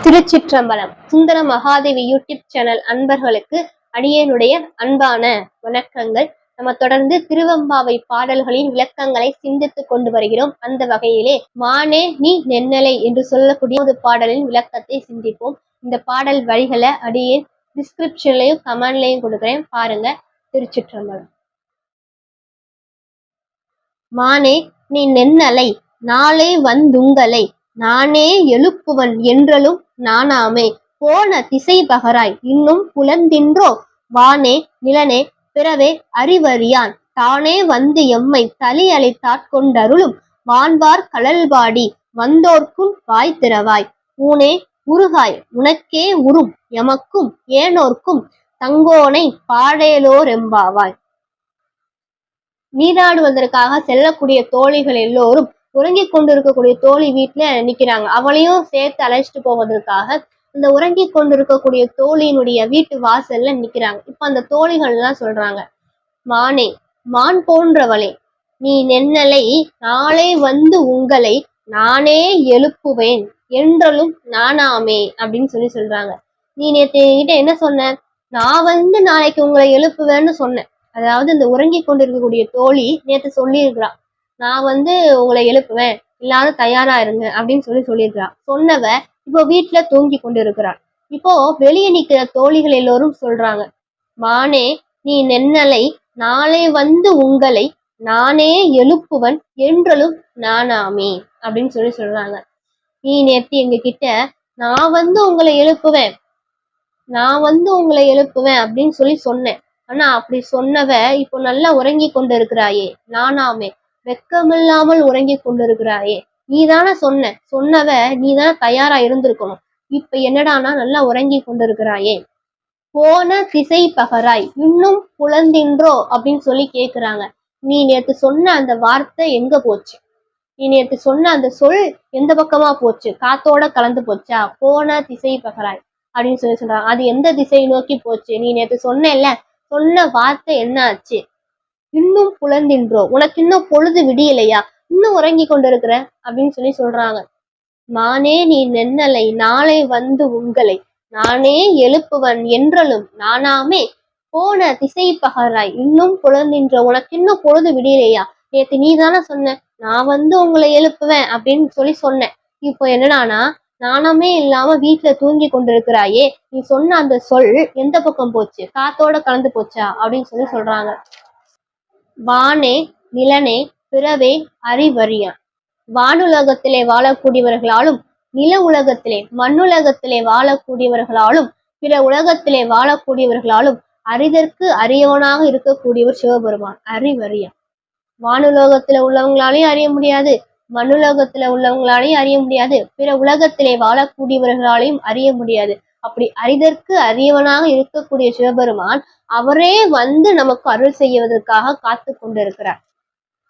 திருச்சிற்றம்பலம். சுந்தர Mahadevi YouTube channel அன்பர்களுக்கு அடியேனுடைய அன்பான வணக்கங்கள். நம்ம தொடர்ந்து திருவெம்பாவை பாடல்களின் விளக்கங்களை சிந்தித்துக் கொண்டு வருகிறோம். அந்த வகையிலே மானே நீ நென்னலை என்று சொல்லக்கூடிய ஒரு பாடலின் விளக்கத்தை சிந்திப்போம். இந்த பாடல் வரிகளை அடியேன் டிஸ்கிரிப்ஷன்லையும் கமெண்ட்லையும் கொடுக்குறேன், பாருங்க. திருச்சிற்றம்பலம். மானே நீ நென்னலை நாளை வந்துங்களை நானே எழுப்புவன் என்றலும் நானாமே போன திசை பகராய் இன்னும் புலந்தின்றோ வானே நிலனே பிறவே அறிவறியான் தானே வந்து எம்மை தலி அழைத்தாட்கொண்டருளும் வான்வார் கடல்பாடி வந்தோர்க்கும் வாய் திறவாய் ஊனே உருகாய் உனக்கே உறும் எமக்கும் ஏனோர்க்கும் தங்கோனை பாடேலோரெம்பாவாய். நீராடுவதற்காக செல்லக்கூடிய தோழிகள் எல்லோரும் உறங்கிக் கொண்டிருக்கக்கூடிய தோழி வீட்டுல நிக்கிறாங்க. அவளையும் சேர்த்து அழைச்சிட்டு போவதற்காக இந்த உறங்கிக் கொண்டிருக்கக்கூடிய தோழியினுடைய வீட்டு வாசல்ல நிக்கிறாங்க. இப்ப அந்த தோழிகள் எல்லாம் சொல்றாங்க, மானே மான் போன்றவளே நீ நென்னலை நாளை வந்து உங்களை நானே எழுப்புவேன் என்றலும் நானாமே அப்படின்னு சொல்றாங்க. நீ நேற்று கிட்ட என்ன சொன்ன? நான் வந்து நாளைக்கு உங்களை எழுப்புவேன்னு சொன்னேன். அதாவது இந்த உறங்கி கொண்டிருக்கக்கூடிய தோழி நேற்று சொல்லி இருக்கிறான், நான் வந்து உங்களை எழுப்புவேன், எல்லாரும் தயாரா இருங்க அப்படின்னு சொல்லியிருக்கிறான். சொன்னவ இப்போ வீட்டுல தூங்கி கொண்டு இருக்கிறாள். இப்போ வெளியே நிக்கிற தோழிகள் எல்லோரும் சொல்றாங்க, மானே நீ நென்னலை நாளை வந்து உங்களை நானே எழுப்புவன் என்றலும் நானாமே அப்படின்னு சொல்றாங்க. நீ நேற்று எங்க கிட்ட நான் வந்து உங்களை எழுப்புவேன் அப்படின்னு சொன்னேன். ஆனா அப்படி சொன்னவ இப்போ நல்லா உறங்கி கொண்டு இருக்கிறாயே, நானாமே வெக்கமில்லாமல் உறங்கி கொண்டிருக்கிறாயே, நீதான சொன்னவ நீதான தயாரா இருந்திருக்கணும். இப்ப என்னடானா நல்லா உறங்கி கொண்டிருக்கிறாயே, போன திசை பகராய் இன்னும் புலந்தின்றோ அப்படின்னு கேக்குறாங்க. நீ நேற்று சொன்ன அந்த வார்த்தை எங்க போச்சு? நீ நேற்று சொன்ன அந்த சொல் எந்த பக்கமா போச்சு? காத்தோட கலந்து போச்சா? போன திசை பகராய் அப்படின்னு சொல்றாங்க. அது எந்த திசை நோக்கி போச்சு? நீ நேற்று சொன்ன வார்த்தை என்ன ஆச்சு? இன்னும் புலந்தின்றோ, உனக்கு இன்னும் பொழுது விடியலையா? இன்னும் உறங்கி கொண்டிருக்கிற அப்படின்னு சொல்றாங்க. மானே நீ நென்னலை நாளை வந்து உங்களை நானே எழுப்புவன் என்றலும் நானாமே போன திசை பகராய் இன்னும் புலந்தின்றோ, உனக்கு இன்னும் பொழுது விடியலையா? நேற்று நீ தானே சொன்ன நான் வந்து உங்களை எழுப்புவேன் அப்படின்னு சொன்னேன். இப்போ என்னடானா நானமே இல்லாம வீட்டுல தூங்கி கொண்டிருக்கிறாயே, நீ சொன்ன அந்த சொல் எந்த பக்கம் போச்சு? காத்தோட கலந்து போச்சா அப்படின்னு சொல்றாங்க. வானே நிலனே பிறவே அறிவறியான். வானுலகத்திலே வாழக்கூடியவர்களாலும் நில உலகத்திலே மண்ணுலகத்திலே வாழக்கூடியவர்களாலும் பிற உலகத்திலே வாழக்கூடியவர்களாலும் அரிதற்கு அரியவனாக இருக்கக்கூடியவர் சிவபெருமான். அறிவறியான். வானுலோகத்துல உள்ளவங்களாலையும் அறிய முடியாது, மண்ணுலகத்துல உள்ளவங்களாலையும் அறிய முடியாது, பிற உலகத்திலே வாழக்கூடியவர்களாலையும் அறிய முடியாது. அப்படி அரிதற்கு அரியவனாக இருக்கக்கூடிய சிவபெருமான் அவரே வந்து நமக்கு அருள் செய்வதற்காக காத்து கொண்டிருக்கிறார்.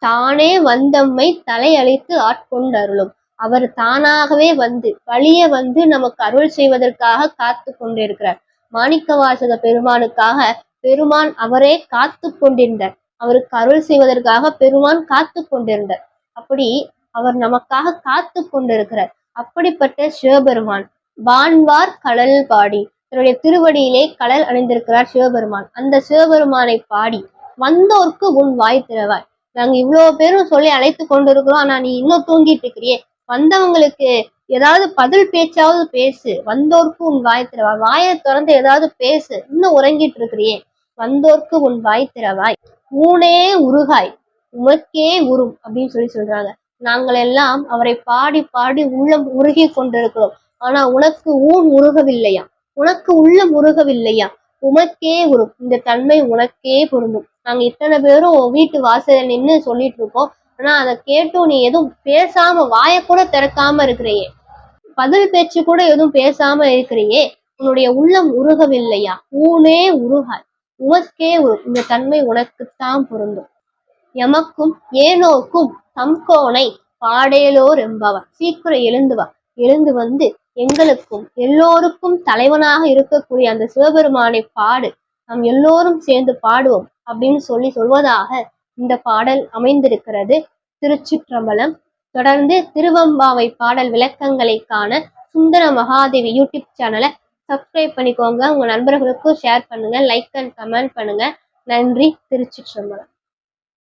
தானே வந்தம்மை தலை அழித்து ஆட்கொண்டருளும். அவர் தானாகவே வந்து வழிய வந்து நமக்கு அருள் செய்வதற்காக காத்து கொண்டிருக்கிறார். மாணிக்கவாசக பெருமானுக்காக பெருமான் அவரே காத்து கொண்டிருந்தார். அவருக்கு அருள் செய்வதற்காக பெருமான் காத்து கொண்டிருந்தார். அப்படி அவர் நமக்காக காத்து கொண்டிருக்கிறார். அப்படிப்பட்ட சிவபெருமான் வான்வார் கடல் பாடி, தன்னுடைய திருவடியிலே கடல் அணிந்திருக்கிறார் சிவபெருமான். அந்த சிவபெருமானை பாடி வந்தோர்க்கு உன் வாய் திறவாய். நாங்க இவ்வளவு பேரும் சொல்லி அழைத்து கொண்டிருக்கிறோம், ஆனா நீ இன்னும் தூங்கிட்டு இருக்கிறியே, வந்தவங்களுக்கு ஏதாவது பதில் பேச்சாவது பேசு. வந்தோர்க்கு உன் வாய் திறவாய், வாயை திறந்து ஏதாவது பேசு. இன்னும் உறங்கிட்டு இருக்கிறியே, வந்தோர்க்கு உன் வாய் திறவாய் ஊனே உருகாய் உமக்கே உரும் அப்படின்னு சொல்றாங்க. நாங்கள் எல்லாம் அவரை பாடி பாடி உள்ளம் உருகி கொண்டிருக்கிறோம். ஆனா உனக்கு ஊன் உருகவில்லையா? உனக்கு உள்ளம் உருகவில்லையா? உமக்கே உரும். இந்த தன்மை உனக்கே பொருந்தும். நாங்க இத்தனை பேரும் வீட்டு வாசல நின்று சொல்லிட்டு இருக்கோம், ஆனா அதை கேட்டும் நீ எதுவும் பேசாம, வாய கூட திறக்காம இருக்கிறையே, பதில் பேச்சு கூட எதுவும் பேசாம இருக்கிறையே, உன்னுடைய உள்ளம் உருகவில்லையா? ஊனே உருகாய் உமக்கே உரும். இந்த தன்மை உனக்குத்தான் பொருந்தும். எமக்கும் ஏனோக்கும் தம்கோனை பாடேலோர் என்பவர். சீக்கிரம் எழுந்து வந்து எங்களுக்கும் எல்லோருக்கும் தலைவனாக இருக்கக்கூடிய அந்த சிவபெருமானை பாடு, நாம் எல்லோரும் சேர்ந்து பாடுவோம் அப்படின்னு சொல்வதாக இந்த பாடல் அமைந்திருக்கிறது. திருச்சிற்றம்பலம். தொடர்ந்து திருவெம்பாவை பாடல் விளக்கங்களை காண சுந்தர மகாதேவி யூடியூப் சேனலை சப்ஸ்கிரைப் பண்ணிக்கோங்க. உங்க நண்பர்களுக்கும் ஷேர் பண்ணுங்க. லைக் அண்ட் கமெண்ட் பண்ணுங்க. நன்றி. திருச்சிற்றம்பலம்.